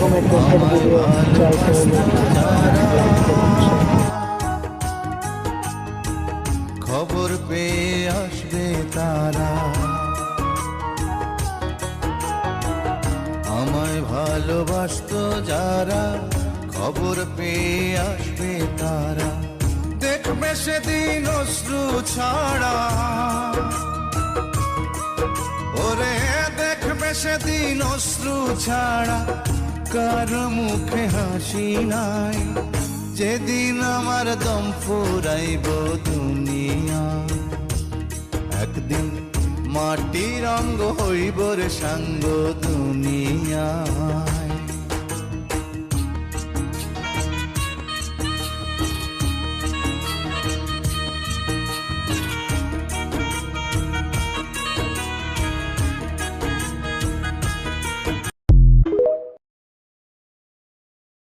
রকমের দেশের ভিডিও চাইতে হলে লাইক করুন। খবর পেয়ে আসবে তারা, আমায় ভালোবাসতো যারা, খবর পেয়ে আসবে তারা। দেখবে সেদিন অশ্রু ছাড়া, ওরে দেখবে সেদিন অশ্রু ছাড়া, কার মুখে হাসি নাই। যেদিন আমার দম ফুরাইব দুনিয়া, একদিন মাটির অঙ্গ হইব রে সাঙ্গ দুনিয়া।